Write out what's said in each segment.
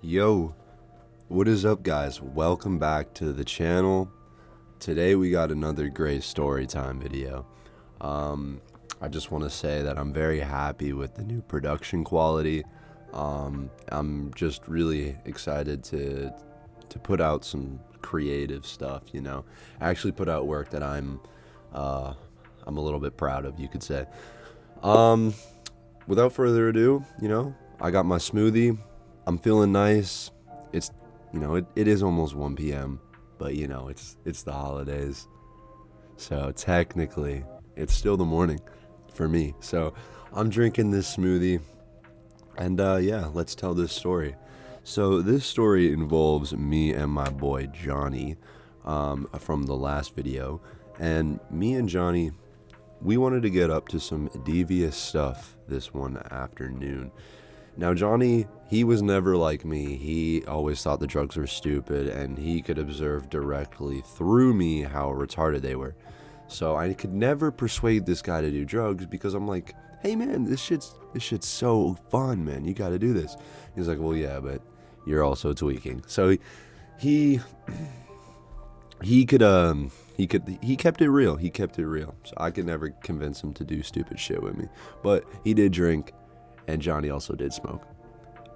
Yo, what is up, guys? Welcome back to the channel. Today we got another great story time video. I just want to say that I'm very happy with the new production quality. I'm just really excited to put out some creative stuff, you know. I actually put out work that I'm a little bit proud of, you could say. Without further ado, I got my smoothie. I'm feeling nice. It's, it is almost 1 p.m., but it's the holidays. So technically, it's still the morning for me. So I'm drinking this smoothie, and let's tell this story. So this story involves me and my boy Johnny from the last video. And me and Johnny, we wanted to get up to some devious stuff this one afternoon. Now, Johnny, he was never like me. He always thought the drugs were stupid, and he could observe directly through me how retarded they were. So I could never persuade this guy to do drugs because I'm like, hey man, this shit's so fun, man. You got to do this. He's like, well, yeah, but you're also tweaking. So he kept it real. He kept it real. So I could never convince him to do stupid shit with me. But he did drink. And Johnny also did smoke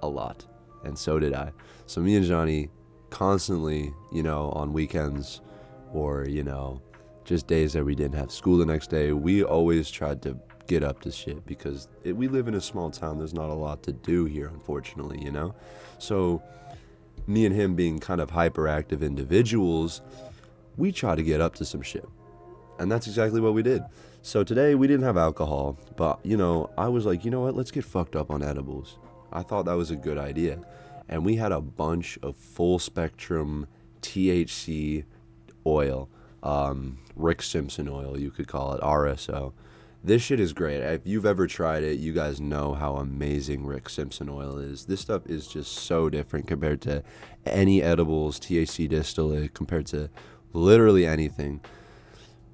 a lot, and so did I. So me and Johnny constantly, on weekends or, just days that we didn't have school the next day, we always tried to get up to shit because we live in a small town. There's not a lot to do here, unfortunately, So me and him being kind of hyperactive individuals, we try to get up to some shit. And that's exactly what we did. So today we didn't have alcohol, but I was like, you know what, let's get fucked up on edibles. I thought that was a good idea. And we had a bunch of full spectrum THC oil, Rick Simpson oil, you could call it, RSO. This shit is great. If you've ever tried it, you guys know how amazing Rick Simpson oil is. This stuff is just so different compared to any edibles, THC distillate, compared to literally anything.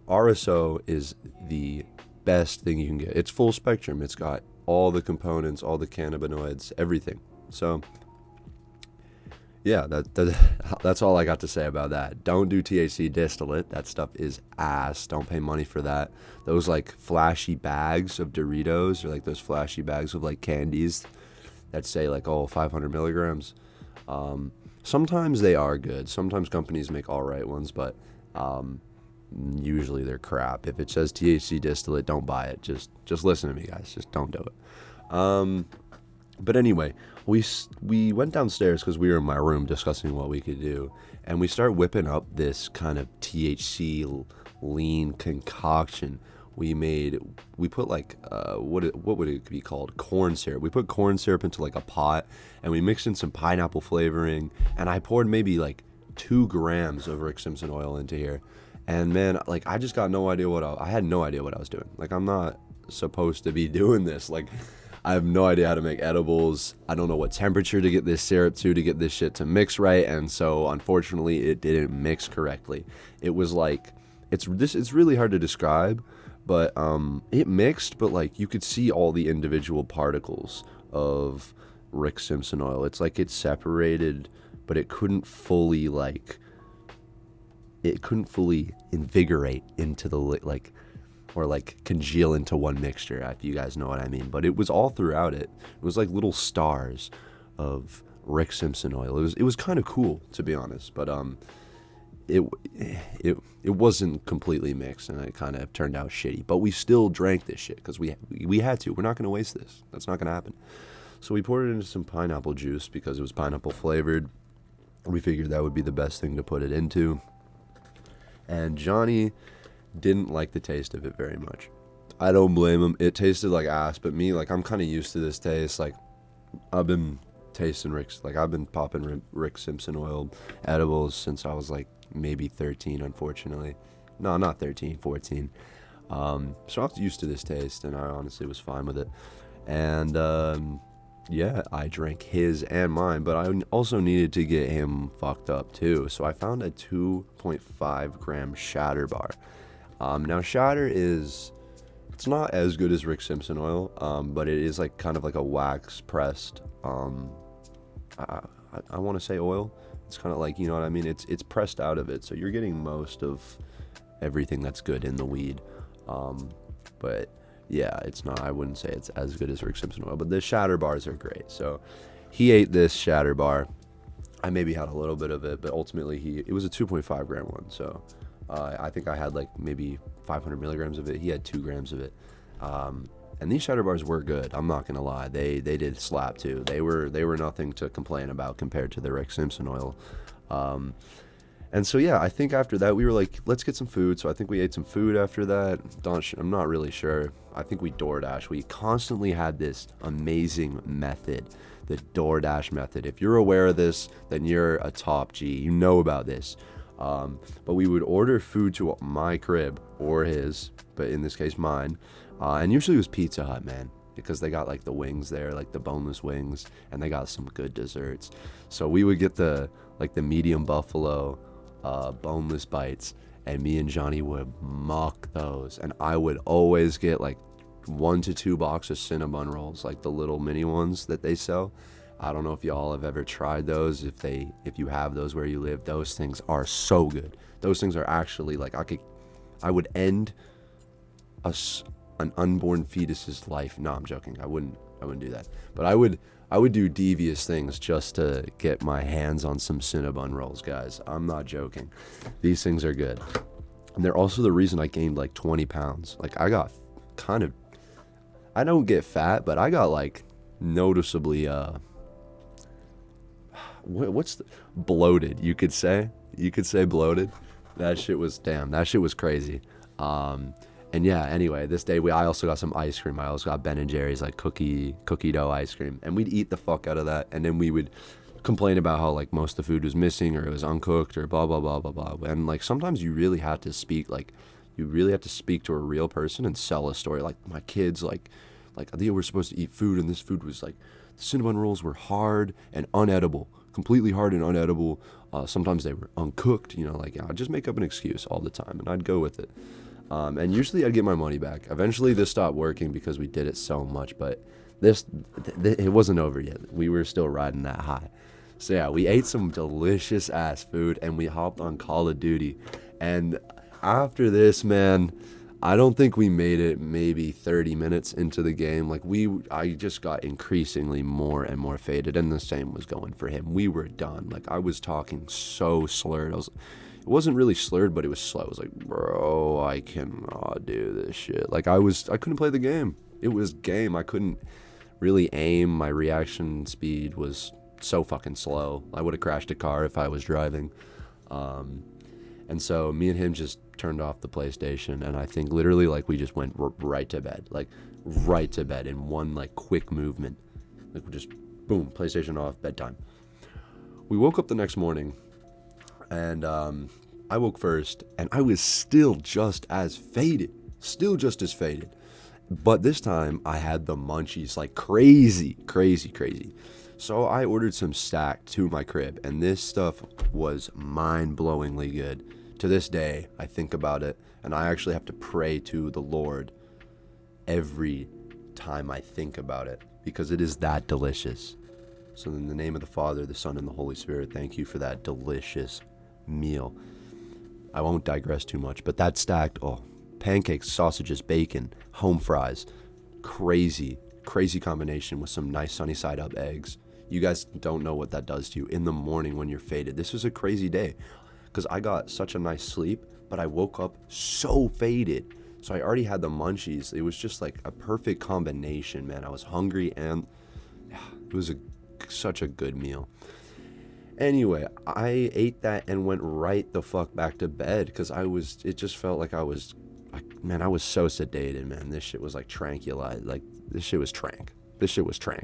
RSO is the best thing you can get. It's full spectrum. It's got all the components, all the cannabinoids, everything. So, yeah, that's all I got to say about that. Don't do THC distillate. That stuff is ass. Don't pay money for that. Those, flashy bags of Doritos or, those flashy bags of, candies that say, 500 milligrams. Sometimes they are good. Sometimes companies make all right ones, but usually they're crap. If it says THC distillate, don't buy it. Just listen to me, guys. Just don't do it. But anyway, we went downstairs because we were in my room discussing what we could do, and we start whipping up this kind of THC lean concoction. We put what would it be called? Corn syrup. We put corn syrup into a pot, and we mixed in some pineapple flavoring, and I poured maybe 2 grams of Rick Simpson oil into here. And man, I just got no idea I had no idea what I was doing. I'm not supposed to be doing this. I have no idea how to make edibles. I don't know what temperature to get this syrup to get this shit to mix right. And so unfortunately it didn't mix correctly. It was it's really hard to describe, but it mixed, but you could see all the individual particles of Rick Simpson oil. It's it separated, but it couldn't fully invigorate into the or congeal into one mixture, if you guys know what I mean. But it was all throughout it. It was little stars of Rick Simpson oil. It was kind of cool, to be honest, but it wasn't completely mixed, and it kind of turned out shitty. But we still drank this shit because we had to. We're not going to waste this. That's not going to happen. So we poured it into some pineapple juice because it was pineapple flavored. We figured that would be the best thing to put it into. And Johnny didn't like the taste of it very much. I don't blame him. It tasted like ass, but me, I'm kind of used to this taste. I've been tasting I've been popping Rick Simpson oil edibles since I was maybe 13, unfortunately. No, not 13, 14. So I was used to this taste, and I honestly was fine with it. And I drank his and mine, but I also needed to get him fucked up too. So I found a 2.5 gram shatter bar. Now shatter it's not as good as Rick Simpson oil, but it is kind of a wax pressed I want to say oil. It's kind of like, you know what I mean? It's pressed out of it, so you're getting most of everything that's good in the weed. But yeah, it's not. I wouldn't say it's as good as Rick Simpson oil, but the shatter bars are great. So he ate this shatter bar. I maybe had a little bit of it, but ultimately it was a 2.5 gram one. So I think I had like maybe 500 milligrams of it. He had 2 grams of it. And these shatter bars were good. I'm not gonna lie. They did slap too. They were nothing to complain about compared to the Rick Simpson oil. And so yeah, I think after that we were like, let's get some food. So I think we ate some food after that. I'm not really sure. I think we DoorDash. We constantly had this amazing method, the DoorDash method. If you're aware of this, then you're a top G. You know about this. But we would order food to my crib or his, but in this case mine. And usually it was Pizza Hut, man, because they got like the wings there, like the boneless wings, and they got some good desserts. So we would get the medium buffalo boneless bites, and me and Johnny would mock those. And I would always get like 1 to 2 boxes of Cinnabon rolls, like the little mini ones that they sell. I don't know if y'all have ever tried those. If you have those where you live, those things are so good. Those things are actually like I would end an unborn fetus's life. No, I'm joking. I wouldn't do that. But I would do devious things just to get my hands on some Cinnabon rolls, guys. I'm not joking. These things are good. And they're also the reason I gained like 20 pounds. Like I got I don't get fat, but I got like noticeably bloated, you could say bloated. That shit was crazy. And yeah, anyway, this day I also got some ice cream. I also got Ben & Jerry's like cookie dough ice cream, and we'd eat the fuck out of that. And then we would complain about how like most of the food was missing or it was uncooked or blah blah blah blah blah. And like sometimes you really have to speak to a real person and sell a story. Like my kids, like they were supposed to eat food, and this food was like, the Cinnabon rolls were hard and unedible, completely hard and unedible. Sometimes they were uncooked. You know, like I'd just make up an excuse all the time, and I'd go with it. And usually I'd get my money back. Eventually this stopped working because we did it so much, but it wasn't over yet. We were still riding that high. So yeah, we ate some delicious ass food, and we hopped on Call of Duty. And after this, man, I don't think we made it maybe 30 minutes into the game. Like I just got increasingly more and more faded, and the same was going for him. We were done. Like I was talking so slurred. It wasn't really slurred, but it was slow. I was like, bro, I cannot do this shit. Like I couldn't play the game. It was game. I couldn't really aim. My reaction speed was so fucking slow. I would have crashed a car if I was driving. And so me and him just turned off the PlayStation, and I think literally like we just went right to bed, in one like quick movement. Like we just boom, PlayStation off, bedtime. We woke up the next morning, and I woke first, and I was still just as faded. But this time I had the munchies like crazy. So I ordered some stacked to my crib, and this stuff was mind-blowingly good. To this day, I think about it, and I actually have to pray to the Lord every time I think about it, because it is that delicious. So in the name of the Father, the Son, and the Holy Spirit, thank you for that delicious meal. I won't digress too much, but that stacked, pancakes, sausages, bacon, home fries, crazy combination with some nice sunny side up eggs. You guys don't know what that does to you in the morning when you're faded. This was a crazy day because I got such a nice sleep, but I woke up so faded. So I already had the munchies. It was just like a perfect combination, man. I was hungry, and it was such a good meal. Anyway, I ate that and went right the fuck back to bed because it just felt like I was so sedated, man. This shit was like tranquilized. Like this shit was trank,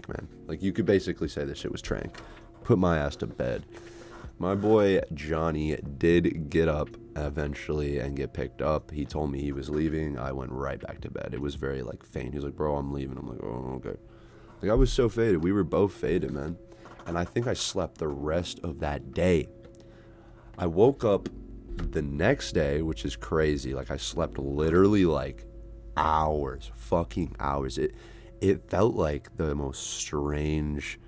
man. Like you could basically say this shit was trank. Put my ass to bed. My boy Johnny did get up eventually and get picked up. He told me he was leaving. I went right back to bed. It was very like faint. He was like, bro, I'm leaving. I'm like, oh, okay. Like I was so faded. We were both faded, man. And I think I slept the rest of that day. I woke up the next day, which is crazy. Like I slept literally like fucking hours. It felt like the most strange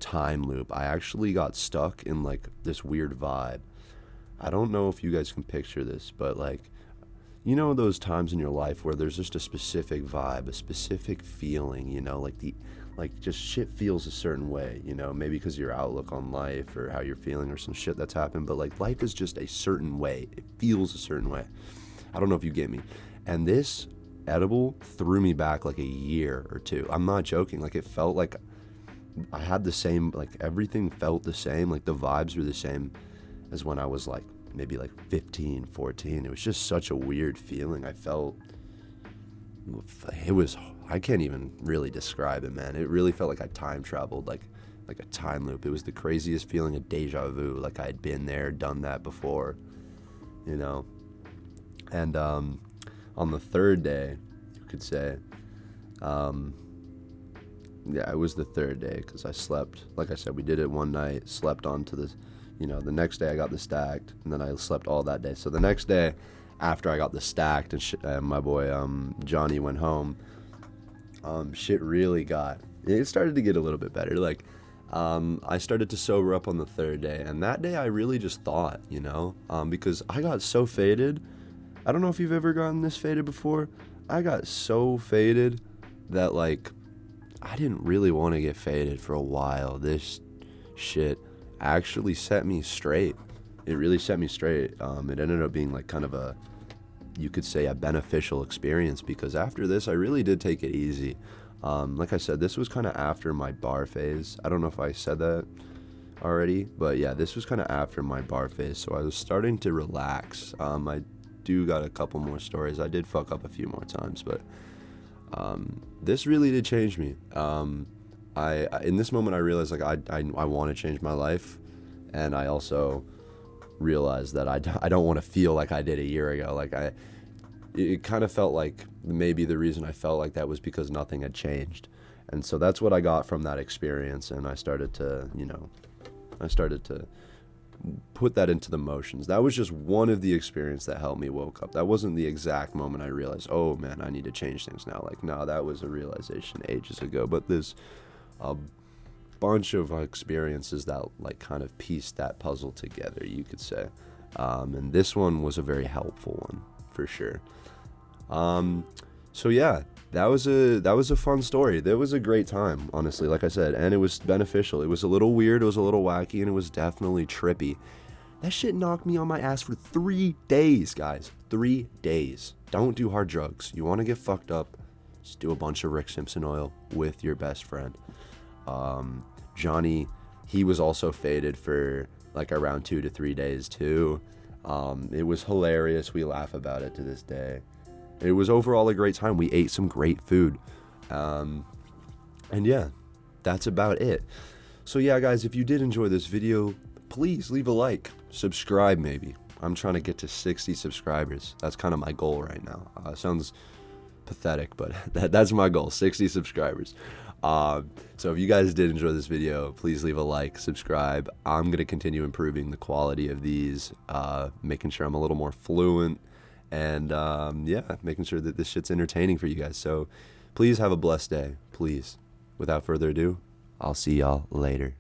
time loop. I actually got stuck in like this weird vibe. I don't know if you guys can picture this, but like, you know, those times in your life where there's just a specific vibe, a specific feeling, you know, like just shit feels a certain way, you know, maybe because of your outlook on life or how you're feeling or some shit that's happened, but like life is just a certain way. It feels a certain way. I don't know if you get me. And this edible threw me back like a year or two. I'm not joking. Like, it felt like I had the same, like everything felt the same. Like the vibes were the same as when I was like maybe like 15, 14. It was just such a weird feeling. I felt, it was, I can't even really describe it, man. It really felt like I time traveled, like a time loop. It was the craziest feeling of deja vu. Like I had been there, done that before, you know? And on the third day, you could say, yeah, it was the third day because I slept. Like I said, we did it one night, slept onto this, you know, the next day I got the stacked, and then I slept all that day. So the next day after I got the stacked and my boy Johnny went home, shit really it started to get a little bit better. Like I started to sober up on the third day, and that day I really just thought, you know, because I got so faded. I don't know if you've ever gotten this faded before. I got so faded that like I didn't really want to get faded for a while. This shit actually set me straight. It really set me straight. It ended up being like kind of a, you could say, a beneficial experience, because after this I really did take it easy. Like I said, this was kind of after my bar phase. I don't know if I said that already, but yeah, this was kind of after my bar phase, so I was starting to relax. I do got a couple more stories. I did fuck up a few more times, but this really did change me. I in this moment I realized like I want to change my life, and I also realized that I don't want to feel like I did a year ago. Like it kind of felt like maybe the reason I felt like that was because nothing had changed, and so that's what I got from that experience. And I started to, you know, put that into the motions. That was just one of the experiences that helped me woke up. That wasn't the exact moment I realized, oh man, I need to change things now. Like, no, that was a realization ages ago. But there's a bunch of experiences that like kind of pieced that puzzle together, you could say. And this one was a very helpful one for sure. So yeah, that was a fun story. That was a great time, honestly, like I said, and it was beneficial. It was a little weird, it was a little wacky, and it was definitely trippy. That shit knocked me on my ass for 3 days, guys. 3 days. Don't do hard drugs. You want to get fucked up, just do a bunch of Rick Simpson oil with your best friend. Johnny, he was also faded for like around 2 to 3 days too. It was hilarious. We laugh about it to this day. It was overall a great time. We ate some great food. And yeah, that's about it. So yeah, guys, if you did enjoy this video, please leave a like, subscribe maybe. I'm trying to get to 60 subscribers. That's kind of my goal right now. Sounds pathetic, but that's my goal, 60 subscribers. So if you guys did enjoy this video, please leave a like, subscribe. I'm going to continue improving the quality of these, making sure I'm a little more fluent, and yeah, making sure that this shit's entertaining for you guys. So please have a blessed day, please. Without further ado, I'll see y'all later.